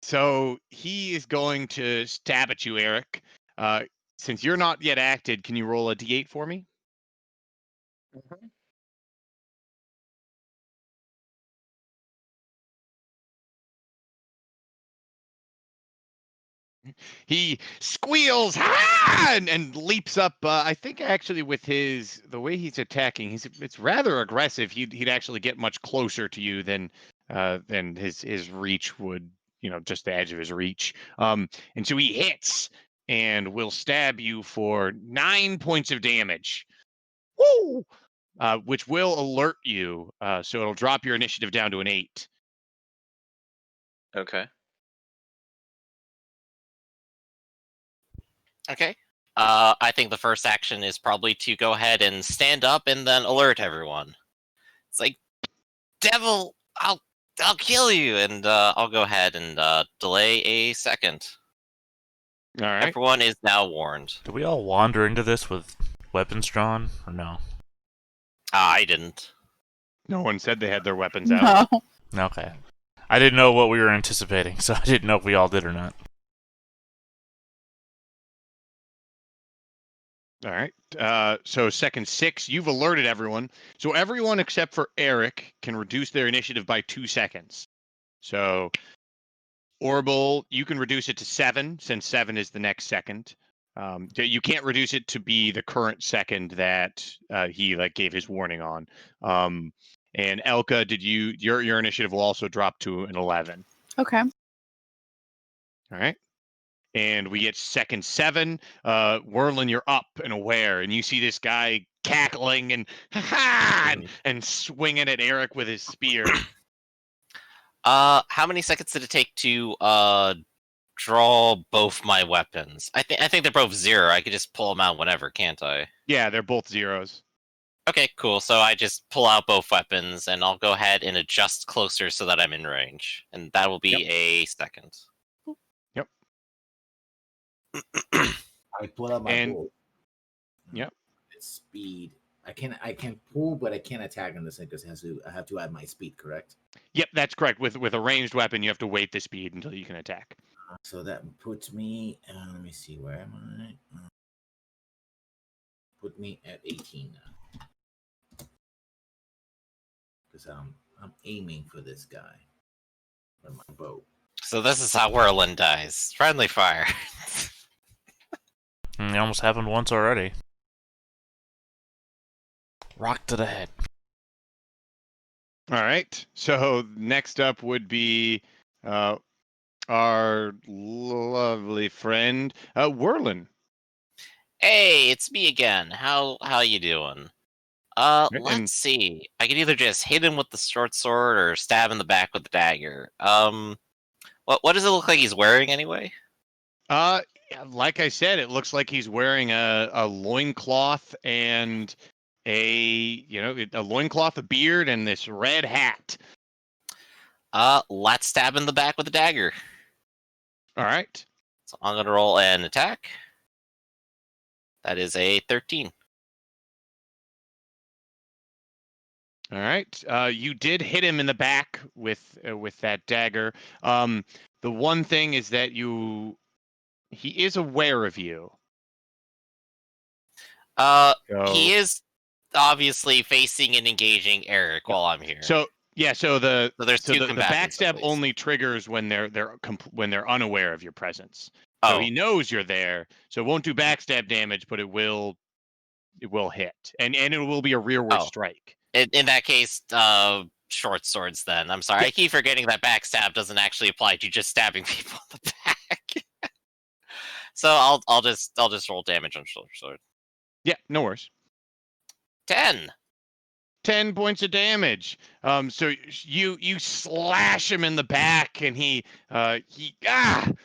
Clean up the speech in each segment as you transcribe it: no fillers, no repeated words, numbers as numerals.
So he is going to stab at you, Eric. Since you're not yet acted, can you roll a d8 for me? Mhm. He squeals and leaps up. I think actually with the way he's attacking, it's rather aggressive. He'd actually get much closer to you than his reach would. Just the edge of his reach. And so he hits and will stab you for 9 points of damage. Woo! Which will alert you. So it'll drop your initiative down to an 8. Okay. Okay. I think the first action is probably to go ahead and stand up and then alert everyone. It's like, devil, I'll kill you, and I'll go ahead and delay a second. All right. Everyone is now warned. Did we all wander into this with weapons drawn, or no? I didn't. No one said they had their weapons out. No. Okay. I didn't know what we were anticipating, so I didn't know if we all did or not. All right. So second 6, you've alerted everyone. So everyone except for Eric can reduce their initiative by 2 seconds. So Orbital, you can reduce it to 7, since 7 is the next second. You can't reduce it to be the current second that he gave his warning on. And Elka, your initiative will also drop to an 11. Okay. All right. And we get second 7. Whirlin, you're up and aware, and you see this guy cackling and swinging at Eric with his spear. How many seconds did it take to draw both my weapons? I think they're both 0. I could just pull them out whenever, can't I? Yeah, they're both 0s. Okay, cool. So I just pull out both weapons, and I'll go ahead and adjust closer so that I'm in range, and that will be a second. Yep. I pull out my bow. Yep. It's speed. I can pull, but I can't attack in this thing because I have to add my speed, correct? Yep, that's correct. With a ranged weapon, you have to wait the speed until you can attack. So that puts me. Let me see. Where am I? Put me at 18 now. Because I'm aiming for this guy with my bow. So this is how Whirlin dies. Friendly fire. It almost happened once already. Rock to the head. All right. So next up would be our lovely friend Whirlin. Hey, it's me again. How you doing? Let's see. I could either just hit him with the short sword or stab in the back with the dagger. What does it look like he's wearing anyway? Like I said, it looks like he's wearing a loincloth and a loincloth, a beard, and this red hat. Let's stab in the back with the dagger. All right. So I'm gonna roll an attack. That is a 13. All right. You did hit him in the back with that dagger. The one thing is that he is aware of you. He is obviously facing and engaging Eric while I'm here. So the combatants, backstab only triggers when they're unaware of your presence. So he knows you're there. So it won't do backstab damage, but it will hit, and it will be a rearward strike. In that case, short swords. Then I'm sorry, I keep forgetting that backstab doesn't actually apply to just stabbing people in the back. So I'll just roll damage on short sword. Yeah, no worries. 10 points of damage. So you slash him in the back, and he kind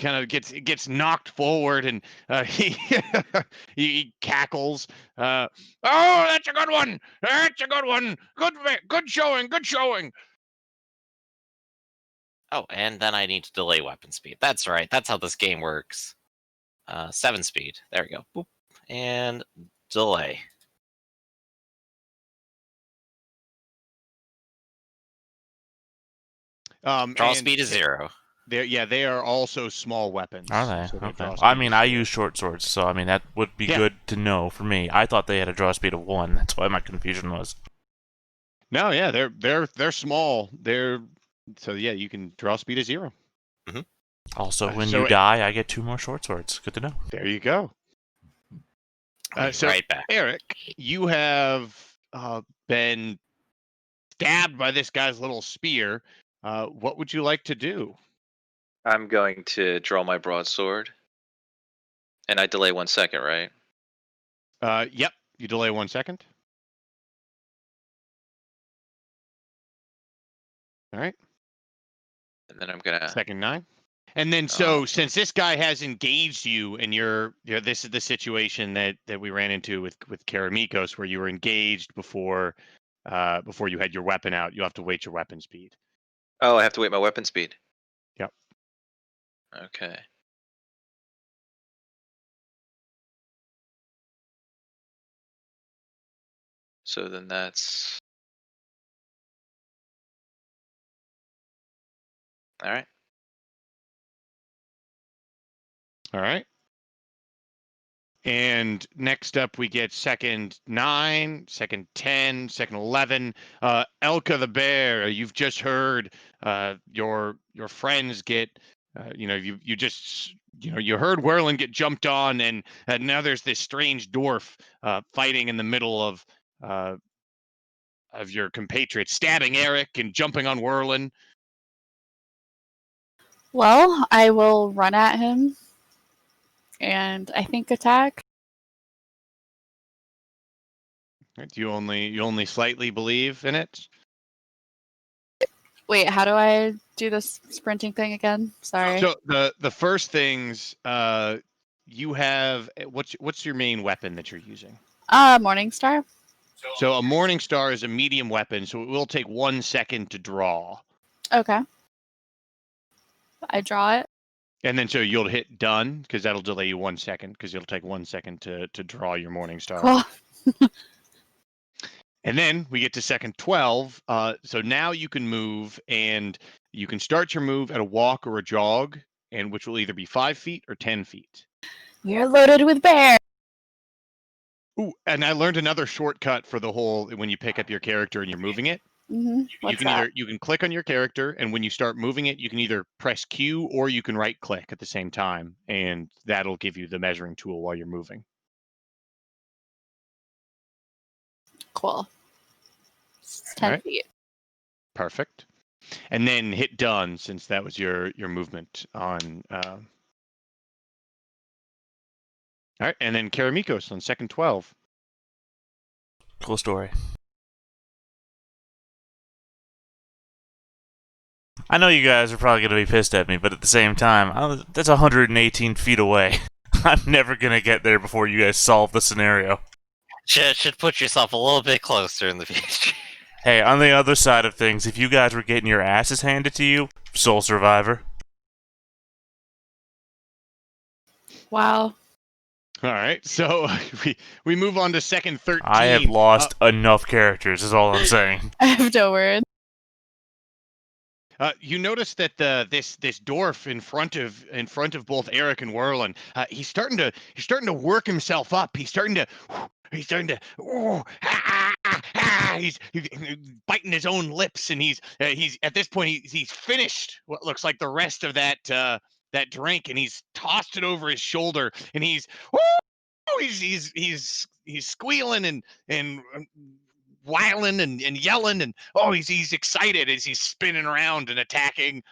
of gets knocked forward, and he cackles. Oh, that's a good one. That's a good one. Good showing. Oh, and then I need to delay weapon speed. That's right. That's how this game works. 7 speed. There we go. Boop. And delay. Draw speed is 0. They are also small weapons. Are they? So their Okay. draw I speed mean, is I 0. use short swords, so I mean that would be Yeah. good to know for me. I thought they had a draw speed of 1. That's why my confusion was. No, yeah, they're small. So yeah, you can draw speed of 0. Also, when so you die, I get 2 more short swords. Good to know. There you go. I'll be So right back. Eric, you have been stabbed by this guy's little spear. What would you like to do? I'm going to draw my broadsword. And I delay 1 second, right? Yep, you delay 1 second. All right, And then I'm gonna. second 9. And then, since this guy has engaged you, and this is the situation that we ran into with Karamikos, where you were engaged before you had your weapon out. You have to wait your weapon speed. Oh, I have to wait my weapon speed. Yep. Okay. So then that's. All right. All right. And next up, we get second 9, second 10, second 11. Elka the bear. You've just heard your friends get. You just you heard Whirlin get jumped on, and now there's this strange dwarf fighting in the middle of your compatriots, stabbing Eric and jumping on Whirlin. Well, I will run at him and I think attack. Do you only slightly believe in it? Wait, how do I do this sprinting thing again? Sorry. So the first things you have, what's your main weapon that you're using? Morningstar. So a Morning Star is a medium weapon, so it will take 1 second to draw. Okay. I draw it. And then so you'll hit done, because that'll delay you 1 second, because it'll take 1 second to draw your Morning Star. Cool. And then we get to second 12. So now you can move, and you can start your move at a walk or a jog, and which will either be 5 feet or 10 feet. We are loaded with bear. Ooh, and I learned another shortcut for the whole when you pick up your character and you're moving it. What's that? You can click on your character, and when you start moving it, you can either press Q or you can right click at the same time, and that'll give you the measuring tool while you're moving. Cool. It's 10 Alright. feet. Perfect. And then hit done, since that was your movement on. All right, and then Karamikos on second 12. Cool story. I know you guys are probably going to be pissed at me, but at the same time, that's 118 feet away. I'm never going to get there before you guys solve the scenario. Should put yourself a little bit closer in the future. Hey, on the other side of things, if you guys were getting your asses handed to you, sole survivor. Wow. All right, so we move on to second 13. I have lost enough characters, is all I'm saying. I have no word. You notice that this dwarf in front of both Eric and Whirlin, he's starting to work himself up. He's starting to he's biting his own lips, and he's at this point he's finished what looks like the rest of that drink, and he's tossed it over his shoulder, and he's squealing and whiling and yelling, and he's excited as he's spinning around and attacking.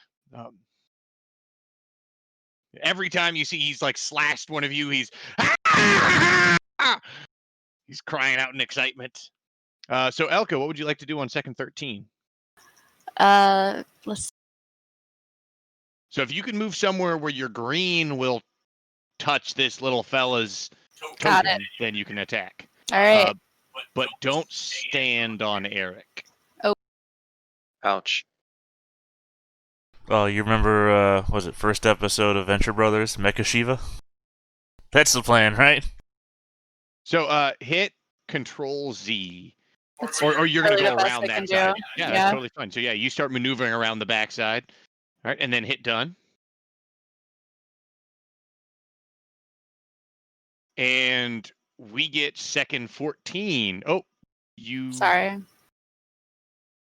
Every time you see he's like slashed one of you, he's crying out in excitement. So Elka, what would you like to do on second 13? Let's. So if you can move somewhere where your green will touch this little fella's Got token, then you can attack. All right. But don't stand on Eric. Ouch. Oh, you remember, was it first episode of Venture Brothers, Mecha Shiva? That's the plan, right? So hit Control Z. That's Or you're going to really go the best around I can that side. do. Yeah, Yeah. that's totally fine. So yeah, you start maneuvering around the backside. All right, and then hit done. And we get second 14. Oh, you. Sorry.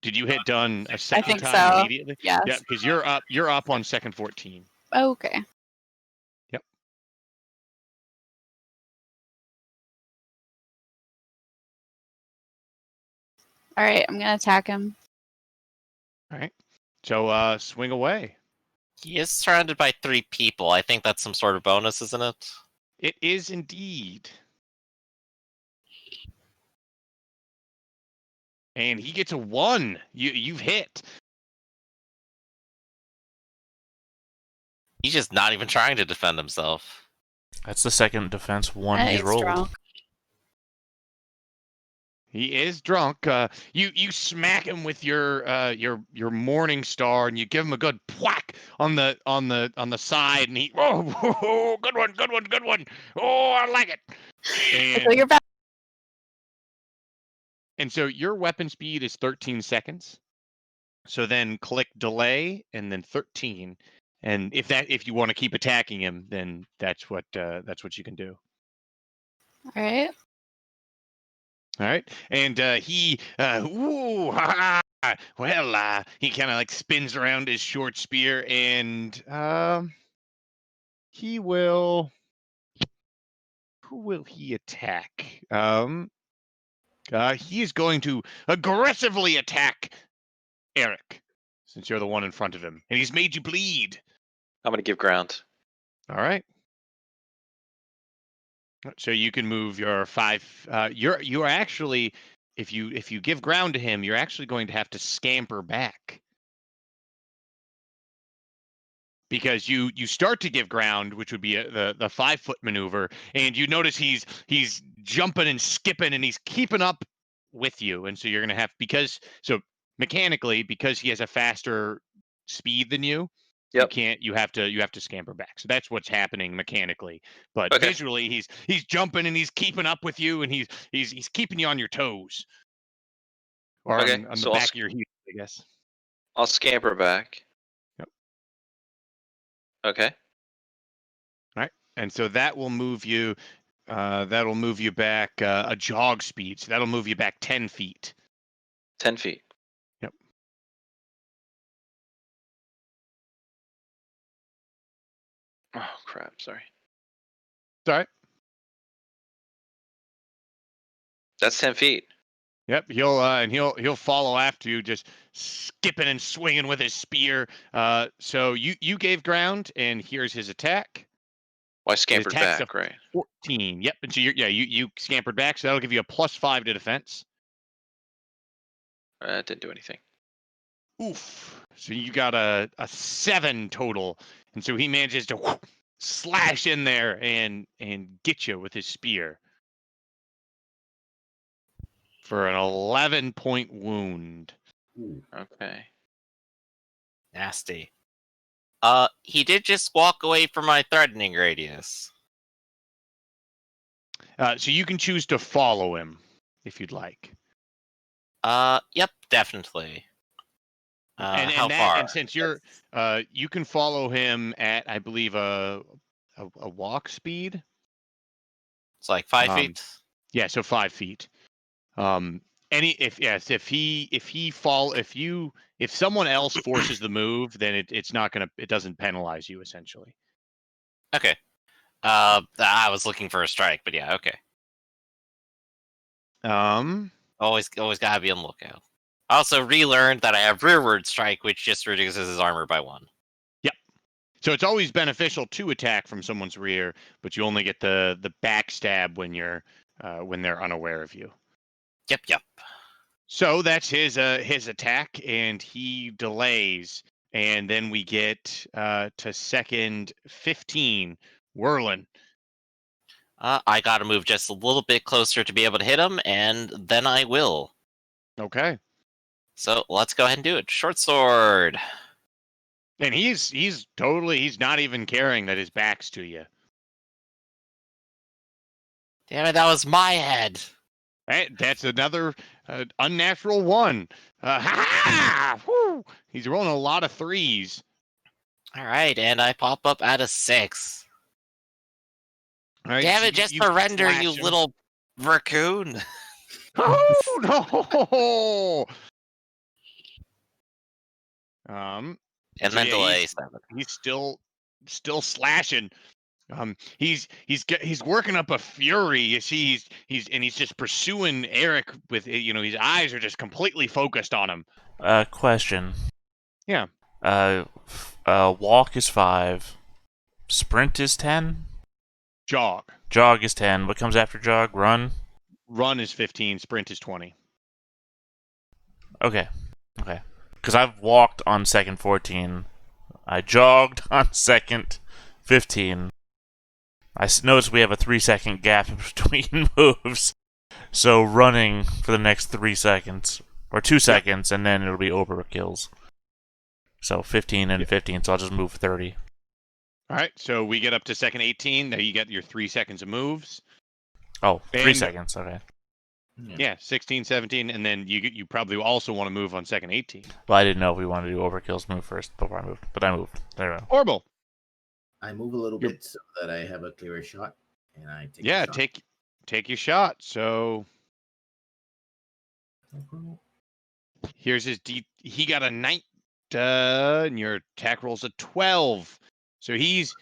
Did you hit done a second think time so. immediately? Yes. Yeah, because you're up. You're up on second 14. Okay. Yep. All right, I'm gonna attack him. All right. So swing away. He is surrounded by 3 people. I think that's some sort of bonus, isn't it? It is indeed. And he gets a 1. You've hit. He's just not even trying to defend himself. That's the second defense one he's He's rolled. drunk. He is drunk. You smack him with your morning star, and you give him a good whack on the side, and he good one. Oh, I like it. So you're back. And so your weapon speed is 13 seconds. So then click delay and then 13. And if you want to keep attacking him, then that's what you can do. All right. All right. And he well, he kind of like spins around his short spear, and he will. Who will he attack? He is going to aggressively attack Eric, since you're the one in front of him, and he's made you bleed. I'm gonna give ground. All right. So you can move your 5. You're actually, if you give ground to him, you're actually going to have to scamper back, because you start to give ground, which would be the 5-foot maneuver, and you notice he's jumping and skipping, and he's keeping up with you, and so you're going to have, mechanically, because he has a faster speed than you. Yep. You have to scamper back. So that's what's happening mechanically. But Okay. visually, he's jumping and he's keeping up with you, and he's keeping you on your toes, or Okay, on the so back of your heels, I guess. I'll scamper back. Yep. Okay. All right. And so that will move you. That'll move you back a jog speed. So that'll move you back 10 feet. 10 feet. Yep. Oh crap! Sorry. All right. That's 10 feet. Yep, he'll follow after you, just skipping and swinging with his spear. So you gave ground, and here's his attack. Well, I His scampered attack's back, right? 14. Yep, and so you scampered back, so that'll give you a +5 to defense. That didn't do anything. Oof. So you got a 7 total, and so he manages to slash in there and get you with his spear for an 11-point wound. Ooh. Okay. Nasty. He did just walk away from my threatening radius. So you can choose to follow him if you'd like. Yep, definitely. How And far? since you're, you can follow him at, I believe, a walk speed. It's like 5 feet. Yeah, so 5 feet. If someone else forces the move, then it doesn't penalize you, essentially. Okay. I was looking for a strike, but yeah, okay. Always gotta be on the lookout. I also relearned that I have rearward strike, which just reduces his armor by 1. Yep. So it's always beneficial to attack from someone's rear, but you only get the backstab when they're unaware of you. Yep. So that's his attack, and he delays, and then we get to second 15, Whirlin. I gotta move just a little bit closer to be able to hit him, and then I will. Okay. So let's go ahead and do it. Short sword. And he's not even caring that his back's to you. Damn it, that was my head. That's another unnatural 1. Woo! He's rolling a lot of 3s. Alright, and I pop up at a 6. All right, Damn so it, just you surrender, slash you him. little raccoon. Oh no! And So then yeah, delay 7. he's still slashing. He's working up a fury. You see, he's just pursuing Eric with his eyes are just completely focused on him. Question. Yeah. Walk is 5. Sprint is 10. Jog. Jog is 10. What comes after jog? Run? Run is 15. Sprint is 20. Okay. Because I've walked on second 14. I jogged on second 15. I noticed we have a 3-second gap between moves. So running for the next 3 seconds. Or 2 seconds, and then it'll be overkills. So 15 and 15, so I'll just move 30. All right. So we get up to second 18. Now you get your 3 seconds of moves. Oh, 3 And- seconds, okay. Yeah, 16, 17, and then you probably also want to move on second 18. Well, I didn't know if we wanted to do overkills move first before I moved, but I moved. There we go. Orbital. I move a little You're- bit so that I have a clearer shot, and I take. Yeah, the shot. take your shot. So here's his D. He got a 9, and your attack rolls a 12. So he's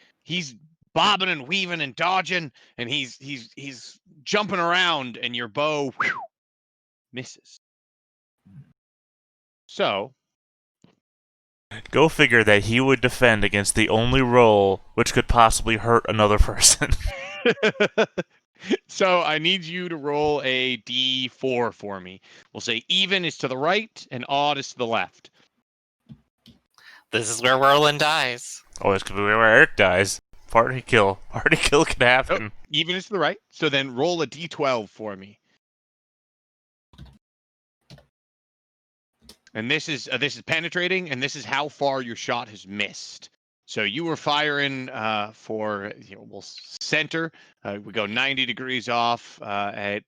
bobbing and weaving and dodging, and he's jumping around, and your bow misses. So Go figure that he would defend against the only roll which could possibly hurt another person. so I need you to roll a D4 for me. We'll say even is to the right and odd is to the left. This is where Roland dies. Oh, this could be where Eric dies. Party kill. Party kill could happen. Even is to the right. So then roll a D12 for me. And this is penetrating, and this is how far your shot has missed. So you were firing for we'll center. We go 90 degrees off at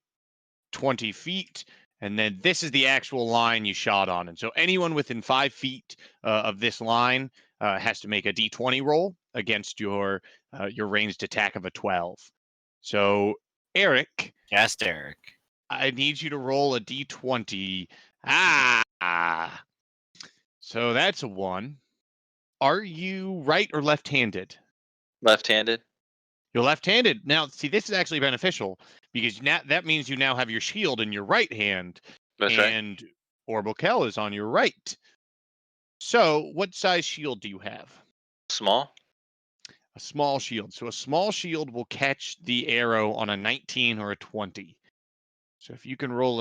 20 feet, and then this is the actual line you shot on. And so anyone within 5 feet of this line has to make a D20 roll against your ranged attack of a 12. So Eric, Yes, Derek. I need you to roll a D20. So that's a 1. Are you right or left-handed? Left-handed. You're left-handed. Now, see, this is actually beneficial because now that means you now have your shield in your right hand, That's right. and Orbital Kel is on your right. So, what size shield do you have? Small. A small shield. So, a small shield will catch the arrow on a 19 or a 20. So, if you can roll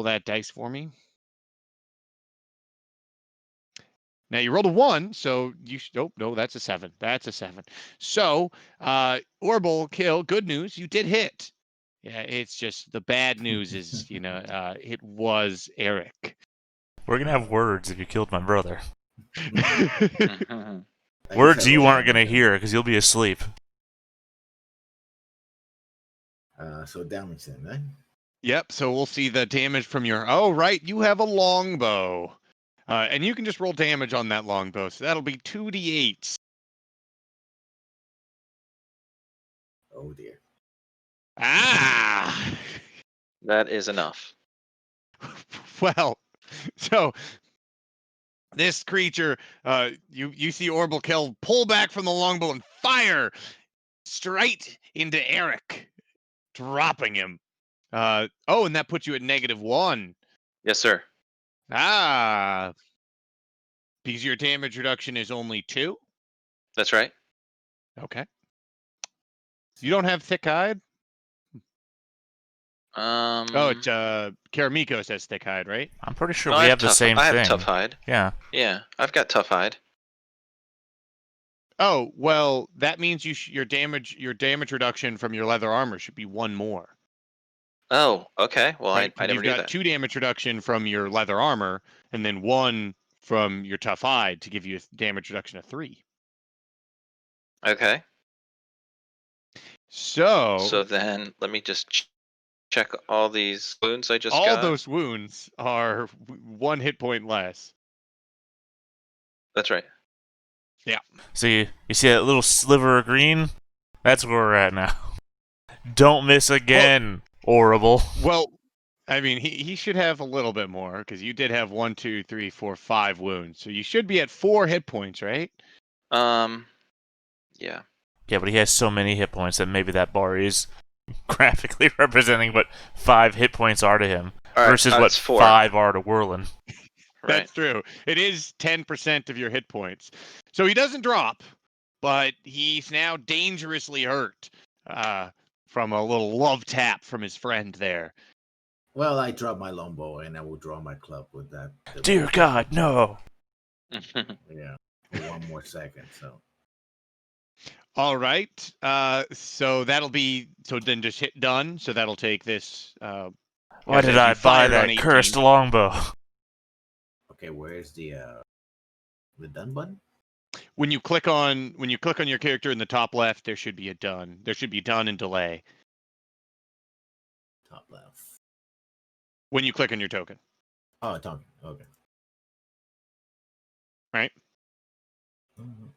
that dice for me. Now you rolled a 1, so no, that's a 7. That's a 7. So, Orbital Kel, good news, you did hit. Yeah, it's just the bad news is, it was Eric. We're gonna have words if you killed my brother. Mhm. I Words guess I you roll aren't gonna damage. hear because you'll be asleep. So damage then, right? Yep, so we'll see the damage from your. Oh, right, you have a longbow. And you can just roll damage on that longbow. So that'll be 2d8s. Oh dear. Ah! That is enough. Well, so this creature, you see Orbital Kel pull back from the longbow and fire straight into Eric, dropping him. And that puts you at -1. Yes, sir. Because your damage reduction is only 2. That's right. Okay. You don't have thick hide? It's Karamiko says thick hide, right? I'm pretty sure no, we I have the tough, same I thing. have tough hide. Yeah. Yeah, I've got tough hide. Oh, well, that means your damage reduction from your leather armor should be 1 more. Oh, okay. Well, Right? I never You've knew got that. 2 damage reduction from your leather armor, and then 1 from your tough hide to give you a damage reduction of 3. Okay. So So then, let me just check all these wounds I just all got. those wounds are 1 hit point less. That's right. So you see that little sliver of green? That's where we're at now. Don't miss again, Horrible. Well, I mean, he should have a little bit more because you did have 1, 2, 3, 4, 5 wounds, so you should be at 4 hit points, right? Yeah. Yeah, but he has so many hit points that maybe that bar is graphically representing what 5 hit points are to him All right, versus what it's 4. 5 are to Whirlin. Right. That's true. It is 10% of your hit points. So he doesn't drop, but he's now dangerously hurt from a little love tap from his friend there. Well, I drop my longbow and I will draw my club with that. Dear God, no. Yeah, for 1 more second. So All right. So that'll be so then just hit done. So that'll take this. Why did I buy that cursed longbow? okay, where's the done button? When you click on your character in the top left, there should be a done. There should be done and delay Top left. when you click on your token. Oh, talking. Okay. Right.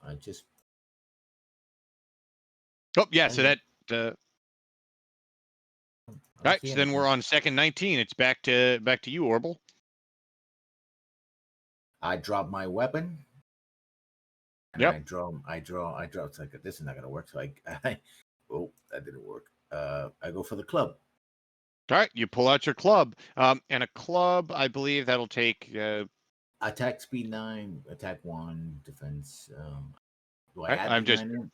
I just. Oh yeah. So that. I Right. see So then anything. we're on second 19. It's back to you, Orbital. I drop my weapon. And Yep. I draw. It's like this is not gonna work. So oh, that didn't work. I go for the club. All right. You pull out your club. And a club, I believe that'll take. Attack speed 9, attack 1, defense. Do I Right, add I'm the just 9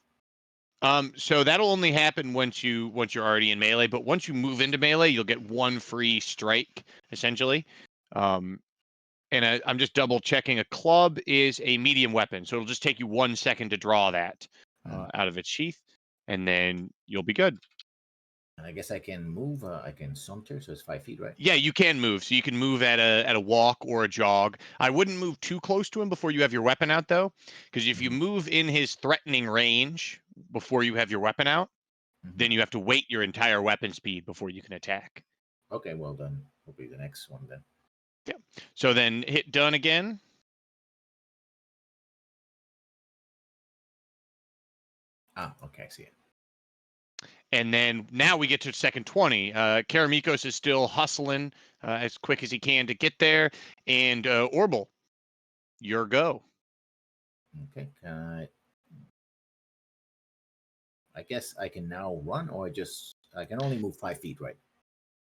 in? So that'll only happen once you're already in melee. But once you move into melee, you'll get 1 free strike essentially. And I'm just double checking. A club is a medium weapon, so it'll just take you 1 second to draw that out of its sheath, and then you'll be good. And I guess I can move. I can saunter, so it's 5 feet, right? Yeah, you can move. So you can move at a walk or a jog. I wouldn't move too close to him before you have your weapon out, though, because if you move in his threatening range before you have your weapon out, then you have to wait your entire weapon speed before you can attack. Okay, well done. Will be the next one then. Yeah. So then hit done again. Ah, okay, I see it. And then now we get to second 20. Karamikos is still hustling as quick as he can to get there. And Orbital, your go. Okay, I guess I can now run, or I can only move 5 feet, right?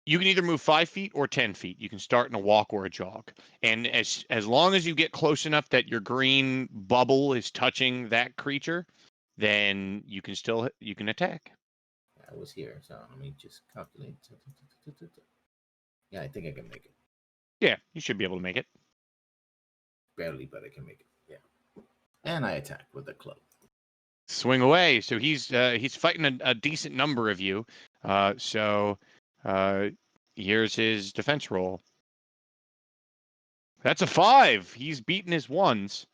You can either move 5 feet or 10 feet. You can start in a walk or a jog. And as long as you get close enough that your green bubble is touching that creature, then you can attack. I was here, so let me just calculate. Yeah, I think I can make it. Yeah, you should be able to make it. Barely, but I can make it. Yeah. And I attack with the club. Swing away. So he's fighting a decent number of you. So here's his defense roll. That's a 5. He's beaten his 1s.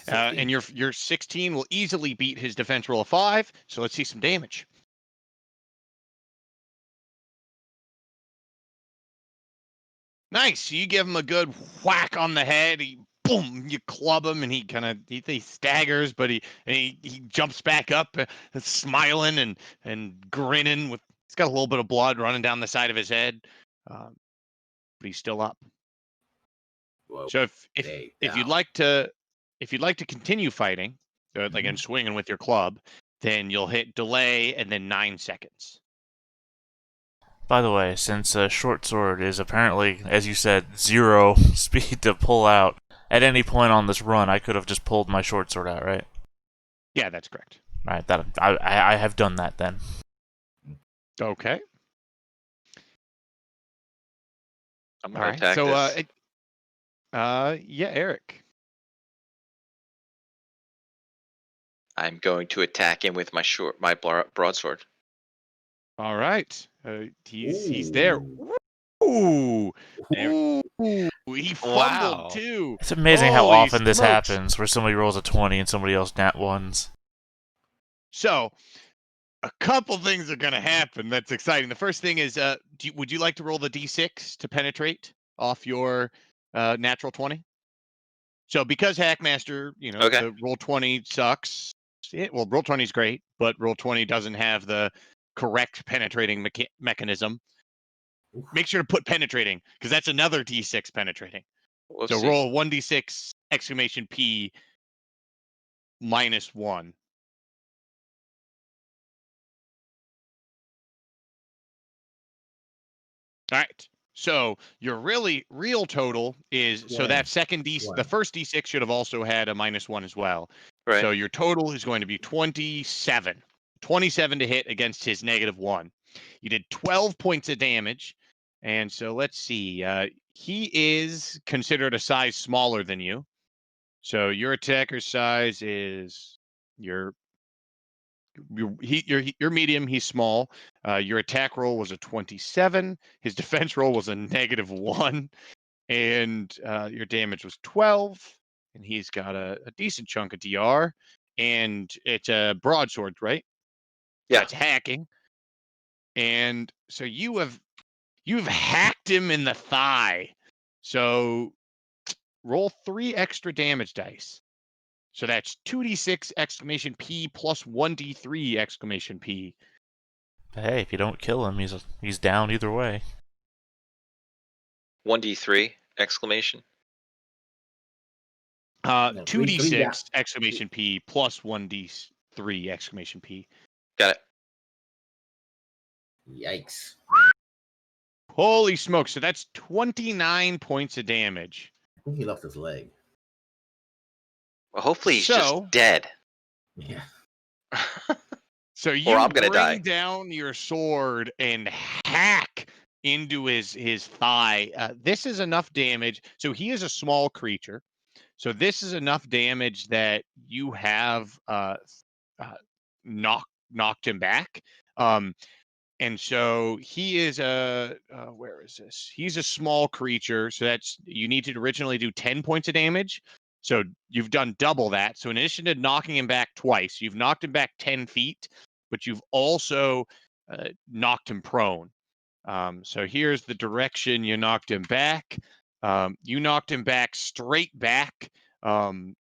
And your 16 will easily beat his defense roll of 5. So let's see some damage. Nice. You give him a good whack on the head. Boom! You club him, and he staggers, but he jumps back up, smiling and grinning. He's got a little bit of blood running down the side of his head, but he's still up. Whoa, so if you'd like to continue fighting, and swinging with your club, then you'll hit delay and then 9 seconds. By the way, since short sword is apparently, as you said, 0 speed to pull out, at any point on this run, I could have just pulled my short sword out, right? Yeah, that's correct. Right, I have done that then. Okay. I'm gonna attack this. Yeah, Eric. I'm going to attack him with my broadsword. All right. He's there. Ooh. Ooh. He fumbled Wow. too. It's amazing how Holy often this smokes. happens, where somebody rolls a 20 and somebody else nat 1s. So, a couple things are going to happen. That's exciting. The first thing is, would you like to roll the d6 to penetrate off your natural 20? So because Hackmaster, Okay. the Roll20 sucks. Well, Roll20 is great, but Roll20 doesn't have the correct penetrating mechanism. Make sure to put penetrating, because that's another D6 penetrating. So Whoopsie. roll 1d6 exclamation P -1. All right. So your real total is so that 20. the first D6 should have also had a -1 as well. Right. So your total is going to be 27. 27 to hit against his -1. You did 12 points of damage. And so let's see. He is considered a size smaller than you. So your attacker size is your you're medium, he's small. Your attack roll was a 27. His defense roll was a -1, and your damage was 12. And he's got a decent chunk of DR, and it's a broadsword, right? Yeah. That's hacking. And so you've hacked him in the thigh. So roll 3 extra damage dice. So that's 2d6 exclamation P plus 1d3 exclamation P. Hey, if you don't kill him, he's down either way. 1d3 exclamation. No, 2d6 exclamation P plus 1d3 exclamation P. Got it. Yikes. Holy smokes. So that's 29 points of damage. I think he lost his leg. Well, hopefully he's So- just dead. Yeah. So you I'm gonna bring die. down your sword and hack into his thigh. This is enough damage. So he is a small creature. So this is enough damage that you have knocked him back. And so he is where is this? He's a small creature. So that's you need to originally do 10 points of damage. So you've done double that. So in addition to knocking him back twice, you've knocked him back 10 feet, but you've also knocked him prone. So here's the direction you knocked him back. You knocked him back straight back. And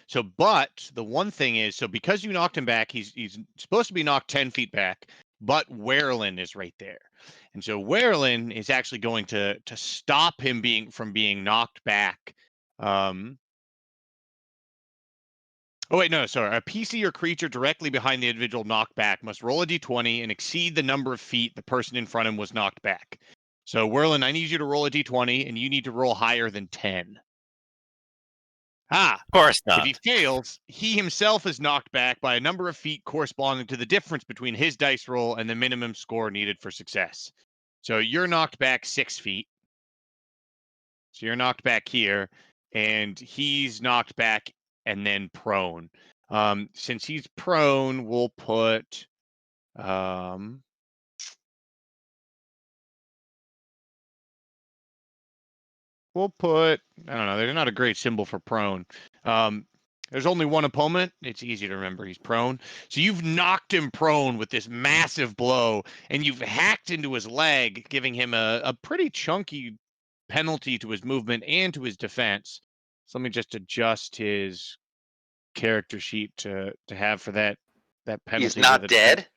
so, but the one thing is, so because you knocked him back, he's supposed to be knocked 10 feet back, but Werlin is right there. And so Werlin is actually going to stop him from being knocked back. Oh wait, no, sorry. A PC or creature directly behind the individual knocked back must roll a d20 and exceed the number of feet the person in front of him was knocked back. So Werlin, I need you to roll a d20, and you need to roll higher than 10. Of course If not. he fails, he himself is knocked back by a number of feet corresponding to the difference between his dice roll and the minimum score needed for success. So you're knocked back 6 feet. So you're knocked back here, and he's knocked back and then prone. Since he's prone, we'll put I don't know, there's not a great symbol for prone. There's only one opponent. It's easy to remember. He's prone. So you've knocked him prone with this massive blow, and you've hacked into his leg, giving him a pretty chunky penalty to his movement and to his defense. So let me just adjust his character sheet to have for that penalty. He's to not the dead. defense.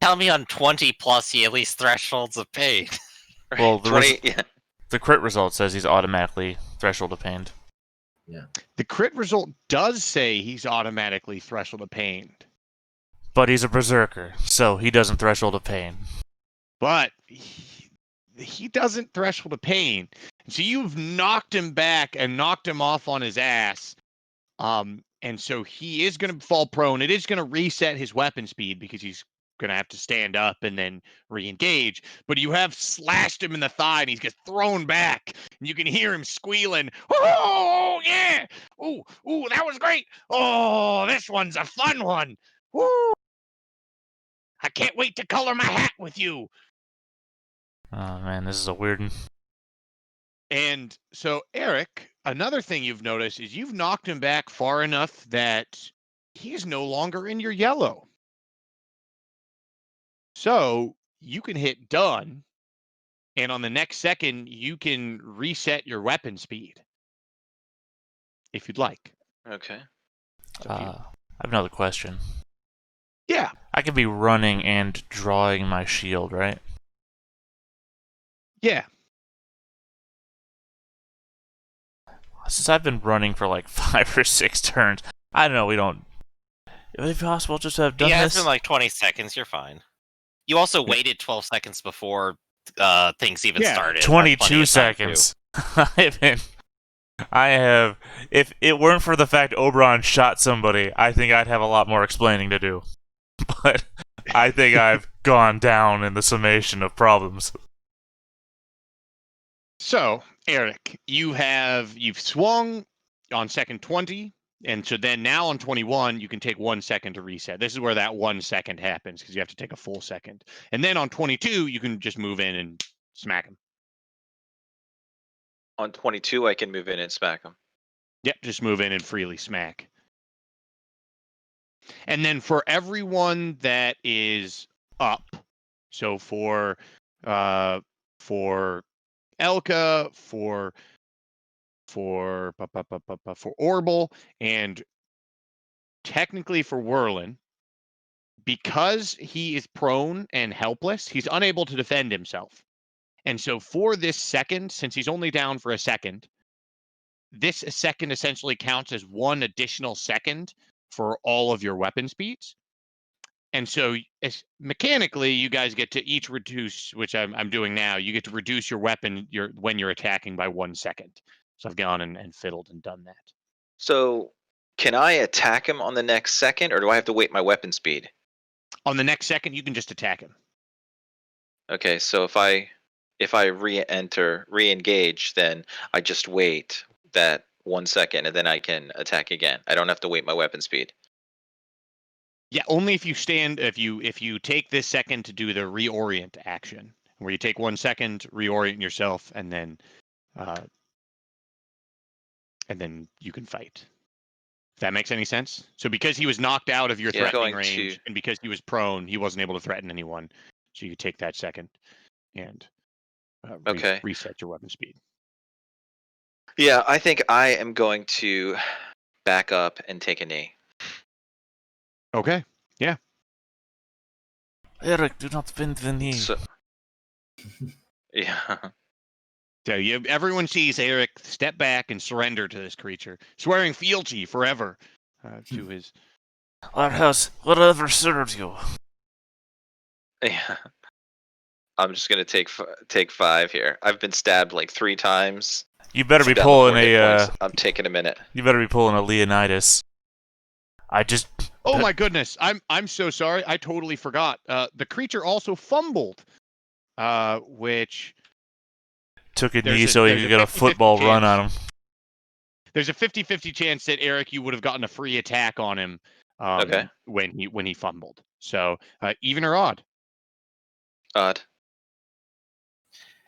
Tell me on 20 plus he at least thresholds of pain. Well, 20. Yeah. The crit result says he's automatically threshold of pain. The crit result does say he's automatically threshold of pain. But he's a berserker, so he doesn't threshold of pain. But he doesn't threshold of pain. So you've knocked him back and knocked him off on his ass. And so he is going to fall prone. It is going to reset his weapon speed because he's going to have to stand up and then re-engage. But you have slashed him in the thigh and he's just thrown back. And you can hear him squealing. Oh, yeah. Ooh, that was great. Oh, this one's a fun one. Woo. I can't wait to color my hat with you. Oh man, this is a weird. And so, Eric, another thing you've noticed is you've knocked him back far enough that he's no longer in your yellow. So you can hit done, And on the next second, you can reset your weapon speed if you'd like. Okay. It's up to you. I have another question. Yeah. I could be running and drawing my shield, right? Yeah. Since I've been running for like 5 or 6 turns, I don't know. We don't. Would it be possible just to have done Yeah, this? it's been like 20 seconds. You're fine. You also waited 12 seconds before things even Yeah, started. That's plenty 22 of time, too. seconds. I have. If it weren't for the fact Oberon shot somebody, I think I'd have a lot more explaining to do. But I think I've gone down in the summation of problems. So, Eric, you've swung on second 20, and so then now on 21, you can take 1 second to reset. This is where that 1 second happens because you have to take a full second. And then on 22, you can just move in and smack him. On 22, I can move in and smack him. Yep, just move in and freely smack. And then for everyone that is up, so for Elka, for Orbital, and technically for Whirlin, because he is prone and helpless, he's unable to defend himself. And so for this second, since he's only down for a second, this second essentially counts as 1 additional second for all of your weapon speeds. And so mechanically, you guys get to each reduce, which I'm doing now. You get to reduce your weapon when you're attacking by 1 second. So I've gone and fiddled and done that. So, can I attack him on the next second, or do I have to wait my weapon speed? On the next second, you can just attack him. Okay, so if I re-engage, then I just wait that 1 second, and then I can attack again. I don't have to wait my weapon speed. Yeah, only if you take this second to do the reorient action, where you take 1 second, reorient yourself, and then you can fight. If that makes any sense. So because he was knocked out of your Yeah, threatening going range, to- and because he was prone, he wasn't able to threaten anyone. So you could take that second and Okay. reset your weapon speed. Yeah, I think I am going to back up and take a knee. Okay. Yeah. Eric, do not bend the knee. So, yeah. So everyone sees Eric step back and surrender to this creature, swearing fealty forever to his. Our house, whatever serves you. Yeah. I'm just gonna take 5 here. I've been stabbed like 3 times. You better be Down to pulling 4 hit a. points. I'm taking a minute. You better be pulling a Leonidas. I just. Oh my goodness! I'm so sorry. I totally forgot. The creature also fumbled, which took a There's knee a- so he there's could a get a 50-50 football run chance. on him. there's a 50-50 chance that Eric, you would have gotten a free attack on him Okay. when he fumbled. So even or odd? Odd.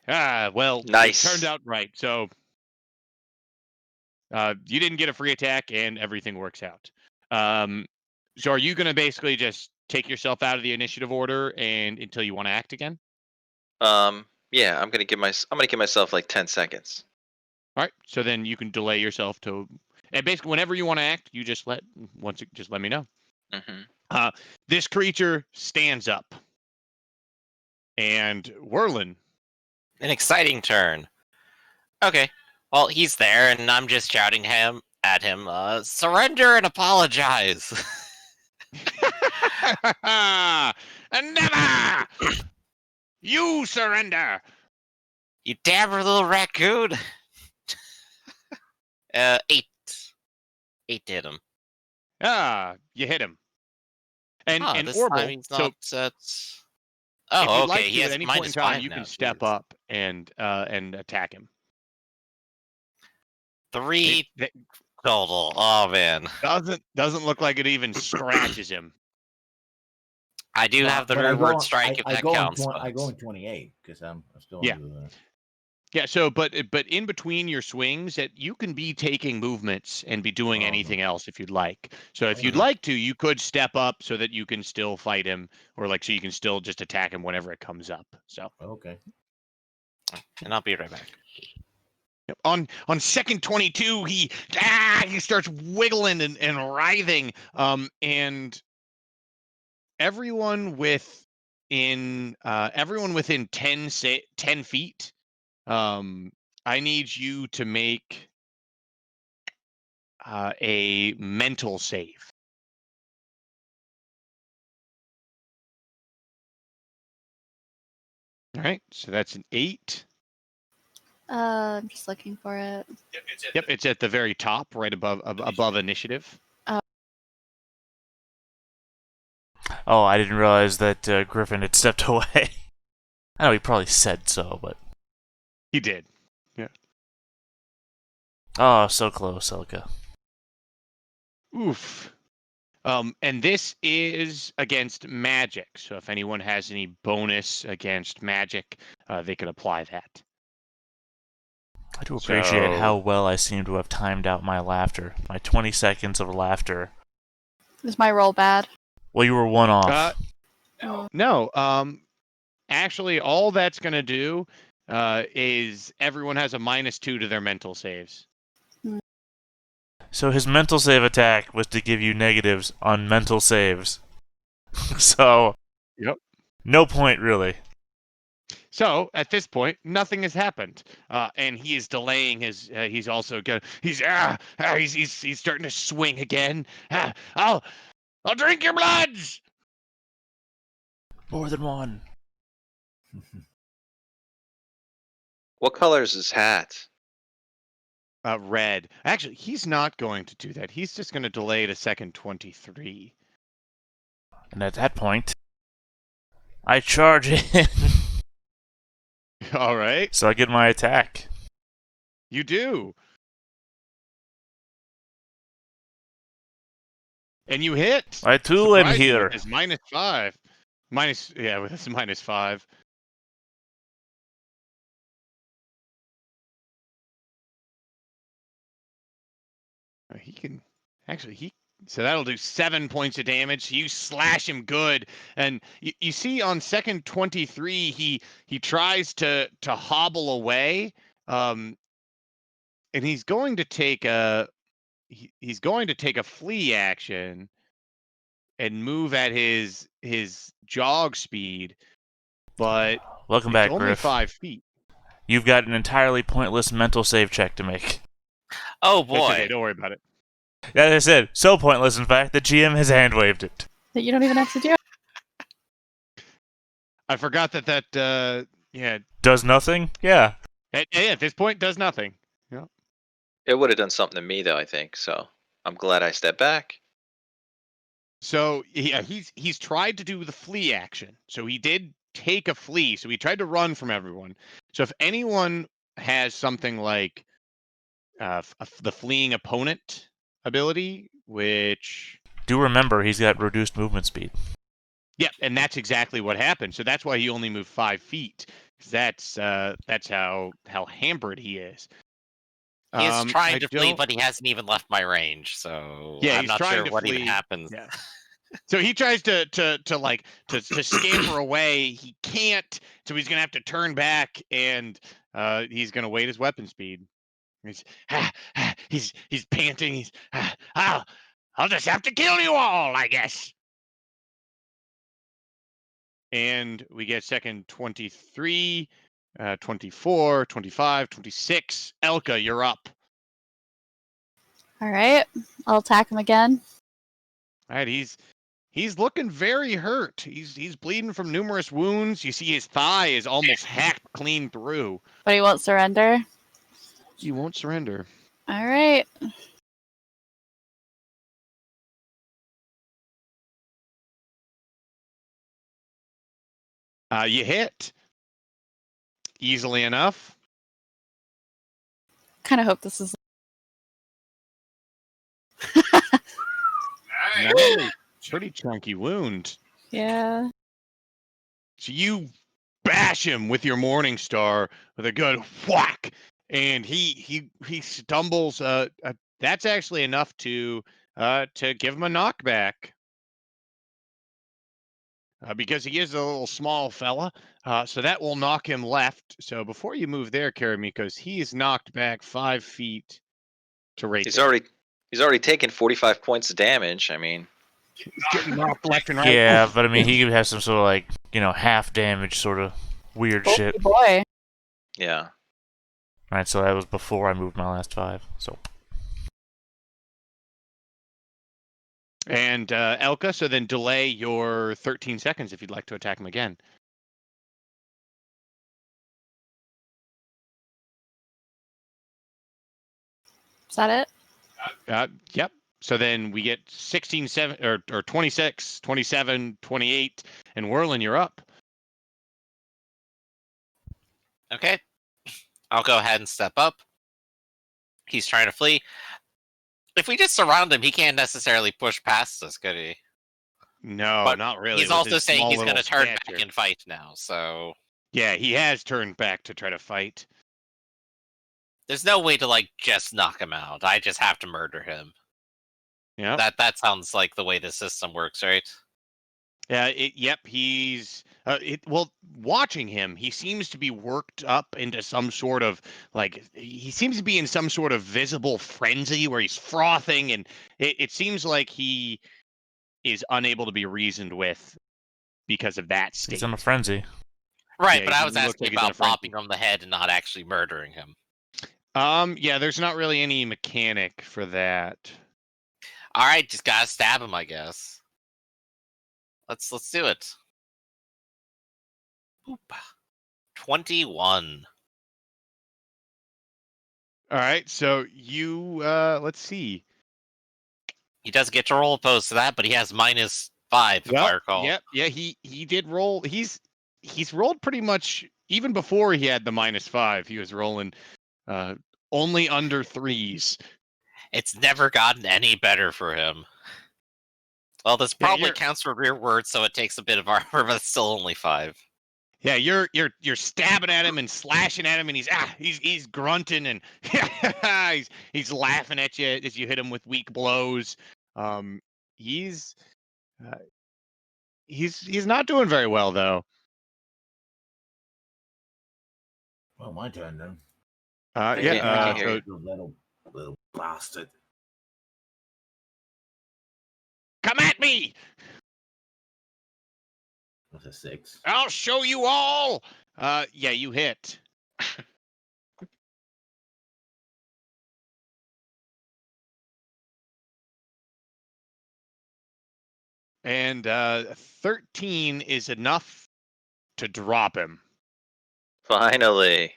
Well, Nice. It turned out right. So you didn't get a free attack, and everything works out. So are you going to basically just take yourself out of the initiative order and until you want to act again? Yeah, I'm gonna give myself like 10 seconds. All right. So then you can delay yourself to, and basically whenever you want to act, you just let me know. Mm-hmm. This creature stands up, and Whirlin. An exciting turn. Okay. Well, he's there, and I'm just shouting at him, surrender and apologize. And never you surrender. You dapper little raccoon. 8. 8 to hit him. You hit him. And This Orbital. time he's not. if Oh, you'd okay. like He to, has at any point in -5 time, you now. can step Jesus. up and attack him. 3 total. Oh man. Doesn't look like it even scratches him. I do have the But I go rearward on- strike if I that go on counts. I go but- on 28 because I'm still Yeah. under the. Yeah, so but in between your swings, that you can be taking movements and be doing Oh, anything okay. else if you'd like. So if you'd Okay. like to, you could step up so that you can still fight him, or so you can still just attack him whenever it comes up. So Okay. And I'll be right back. Yep. On second 22, he starts wiggling and writhing. And everyone within 10 feet. I need you to make a mental save. All right, so that's an 8. I'm just looking for it. Yep, it's at the very top, right above initiative. Oh, I didn't realize that Griffin had stepped away. I know he probably said so, but He did. oh, so close, Elka. Oof. And this is against magic. So if anyone has any bonus against magic, they could apply that. I do appreciate So- how well I seem to have timed out my laughter. My 20 seconds of laughter. Is my roll bad? Well, you were one off. Oh. No. Actually, all that's going to do is everyone has a -2 to their mental saves. So his mental save attack was to give you negatives on mental saves. So, Yep. no point really. So at this point, nothing has happened, and he is delaying his. He's also going. He's starting to swing again. I'll drink your bloods. More than one. What color is his hat? Red. Actually, he's not going to do that. He's just going to delay to second 23. And at that point, I charge in. All right, So I get my attack. you do, and you hit. I too am Surprising here. with his -5. With his -5. He can actually so that'll do 7 points of damage. You slash him good, and you see on second 23 he tries to hobble away, and he's going to take a flee action and move at his jog speed, but Welcome it's back, only Griff. 5 feet. You've got an entirely pointless mental save check to make. Oh That's okay. boy. Don't worry about it. As I said, so pointless, in fact, the GM has hand-waved it. That you don't even have to do. I forgot that Does nothing? Yeah. at this point does nothing. It would have done something to me though, I think. So I'm glad I stepped back. So yeah, he's tried to do the flee action. So he did take a flee. So he tried to run from everyone. So if anyone has something like the fleeing opponent ability, which Do remember, he's got reduced movement speed. yeah, and that's exactly what happened. So that's why he only moved 5 feet. 'Cause that's how hampered he is. He is trying I to flee, don't- but he hasn't even left my range, so Yeah, I'm he's not trying sure to what even flee. happens. Yeah. So he tries to scamper away. He can't. So he's gonna have to turn back, and he's gonna wait his weapon speed. He's panting. I'll just have to kill you all, I guess. And we get second 23, 24, 25, 26. Elka, you're up. All right, I'll attack him again. All right, he's looking very hurt. He's bleeding from numerous wounds. You see his thigh is almost hacked clean through. But he won't surrender. He won't surrender. All right. You hit easily enough. Kind of hope this is. Nice. Pretty chunky wound. Yeah. So you bash him with your Morning Star with a good whack, and he stumbles. That's actually enough to give him a knockback. because he is a little small fella. So that will knock him left. So before you move there, Karamikos, he is knocked back 5 feet to right He's there. already taken 45 points of damage. I mean, He's getting knocked left and right. Yeah, but I mean, he could have some sort of like, half damage sort of weird Bulky shit. boy. yeah. Right, so that was before I moved my last 5. So And Elka, so then delay your 13 seconds if you'd like to attack him again. Is that it? Yep. So then we get 16, 7, or 26, 27, 28, and Whirlin, you're up. Okay. I'll go ahead and step up. He's trying to flee. If we just surround him, he can't necessarily push past us, could he? No, But not really. He's with also his saying small he's going to little turn stature. back and fight now, so Yeah, he has turned back to try to fight. there's no way to just knock him out. I just have to murder him. Yeah. That sounds like the way the system works, right? Yeah. Yep. He's. Well, watching him, he seems to be worked up into some sort of he seems to be in some sort of visible frenzy where he's frothing, and it seems like he is unable to be reasoned with because of that state. he's in a frenzy. Right, Yeah, but he I was looks asking like he's in a about frenzy. popping him on the head and not actually murdering him. Yeah, there's not really any mechanic for that. All right, just gotta stab him, I guess. Let's do it. Boop. 21. All right, so you let's see. He does get to roll opposed to that, but he has -5 if I recall. Yep, yeah, he did roll. He's rolled pretty much even before he had the -5. He was rolling only under 3s. It's never gotten any better for him. Well, this Yeah, probably counts for rear words, so it takes a bit of armor, but it's still only 5. Yeah, you're stabbing at him and slashing at him, and he's grunting and he's laughing at you as you hit him with weak blows. He's uh, he's not doing very well though. Well, my turn then. I can't hear So you. Little bastard. come at me! What's a 6? I'll show you all. Yeah, you hit. And 13 is enough to drop him. Finally.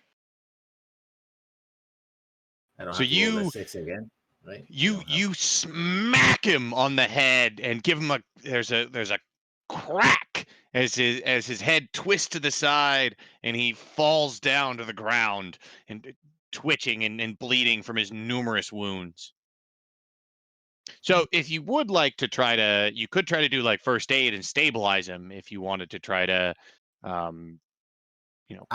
I don't So have to roll you- that 6 again, right? You smack him on the head and give him there's a crack as his head twists to the side and he falls down to the ground and twitching and bleeding from his numerous wounds. So if you would like to you could try to do like first aid and stabilize him if you wanted to try to I'm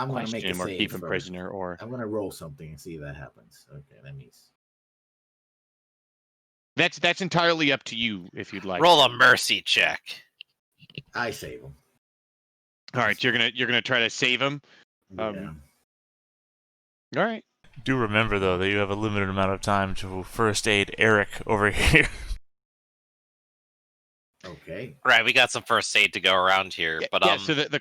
gonna question make a him or save keep him first. prisoner or I'm gonna roll something and see if that happens. Okay, that means that's entirely up to you if you'd like. Roll a mercy check. I save him. All right, you're gonna try to save him. Yeah. All right. Do remember though that you have a limited amount of time to first aid Eric over here. Okay. Right, we got some first aid to go around here, but yeah. So the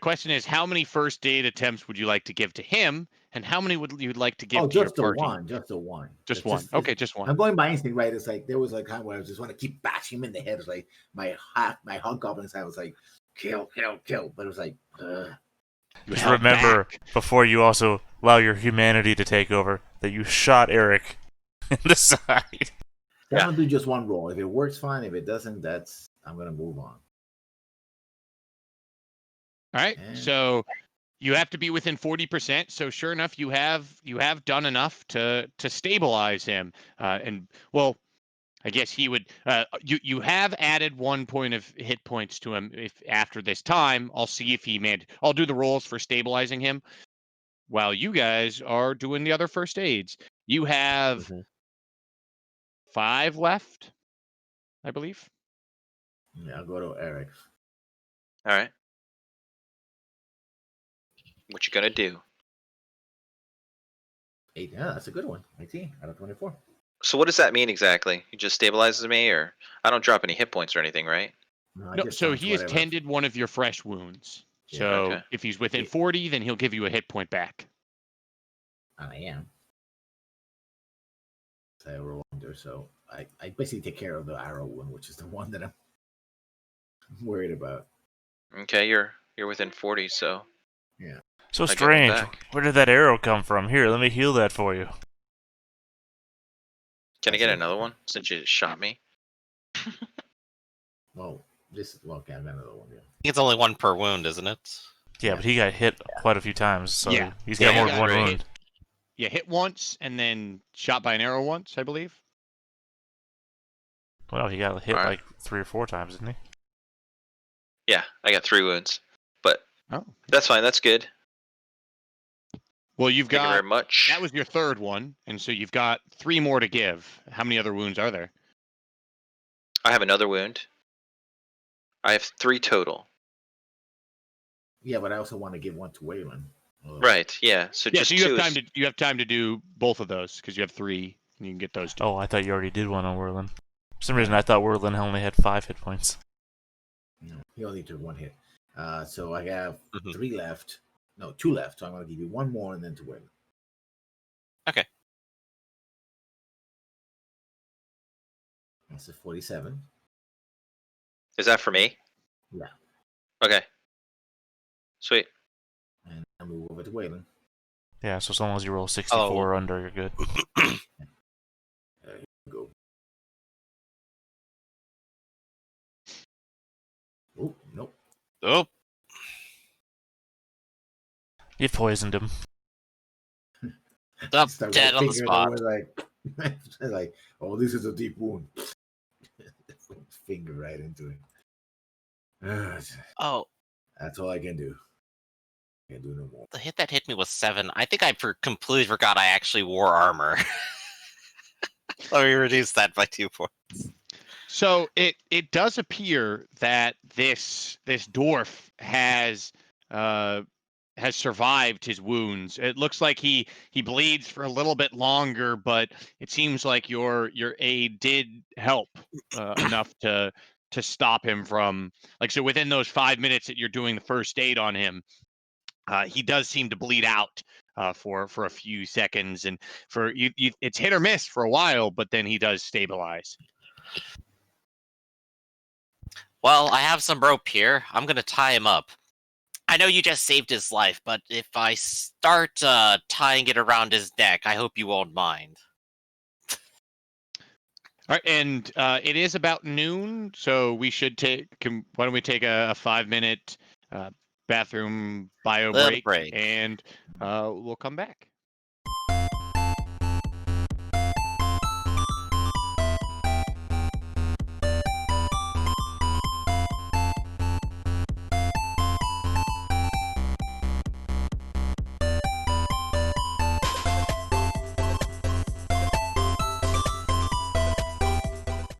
question is, how many first aid attempts would you like to give to him, and how many would you like to give to just your the party? one. Just the one. Just one. Okay, just one. I'm going by instinct, right? It's like there was a time where I just want to keep bashing him in the head. It's like my hobgoblin's head was like kill, but it was like. Just remember, before you also allow your humanity to take over, that you shot Eric in the side. I'm gonna do just one roll. If it works, fine. If it doesn't, I'm gonna move on. All right. So you have to be within 40%. So sure enough, you have done enough to stabilize him. And well, I guess he would. You have added 1 point of hit points to him. If after this time, I'll see if he made. I'll do the rolls for stabilizing him, while you guys are doing the other first aids. You have 5 left, I believe. Yeah, I'll go to Eric. All right. What you gonna do? 8. Yeah, that's a good one. 18 out of 24. So what does that mean exactly? He just stabilizes me, or I don't drop any hit points or anything, right? No, I No, just so don't he has whatever. tended one of your fresh wounds. Yeah. So Okay. if he's within Yeah. 40, then he'll give you a hit point back. And I am. So I roll under, so I basically take care of the arrow one, which is the one that I'm worried about. Okay, you're within 40, so So I get one strange. back. Where did that arrow come from? Here, let me heal that for you. Can I That's get it. another one since you shot me? Well, okay, I've got another one. Yeah. I think it's only one per wound, isn't it? Yeah, Yeah. but he got hit quite a few times, so Yeah. he's Yeah, got he more got than one hit. wound. Yeah, hit once and then shot by an arrow once, I believe. Well, he got hit Alright. like 3 or 4 times, didn't he? Yeah, I got 3 wounds, but Oh. that's fine. That's good. Well, you've Thank you very got much. that was your third one, and so you've got 3 more to give. How many other wounds are there? I have another wound. I have 3 total. Yeah, but I also want to give one to Waylon. Right. Yeah. So Yeah, just so you 2 have is time to do both of those because you have 3, and you can get those 2. Oh, I thought you already did one on Whirlin. For some reason, I thought Whirlin only had 5 hit points. No, he only took 1 hit. So I have Mhm. 3 left. No, 2 left. So I'm going to give you 1 more and then to Waylon. Okay. That's a 47. Is that for me? Yeah. Okay. Sweet. And I move over to Waylon. Yeah, so as long as you roll 64 or under, you're good. There you go. Oh, nope. Oh, You poisoned him. up, Start dead my on the finger spot. over, like, oh, this is a deep wound. Finger right into it. Oh, That's all I can do. Can't do no more. the hit that hit me was 7. I think I completely forgot I actually wore armor. Let me reduce that by 2 points. So it does appear that this dwarf has survived his wounds. It looks like he bleeds for a little bit longer, but it seems like your aid did help enough to stop him from, like, so within those 5 minutes that you're doing the first aid on him, he does seem to bleed out for a few seconds, and for you, it's hit or miss for a while, but then he does stabilize. Well, I have some rope here. I'm going to tie him up. I know you just saved his life, but if I start tying it around his neck, I hope you won't mind. All right, and it is about noon, so we should why don't we take a 5-minute bathroom bio Little break, break. and we'll come back.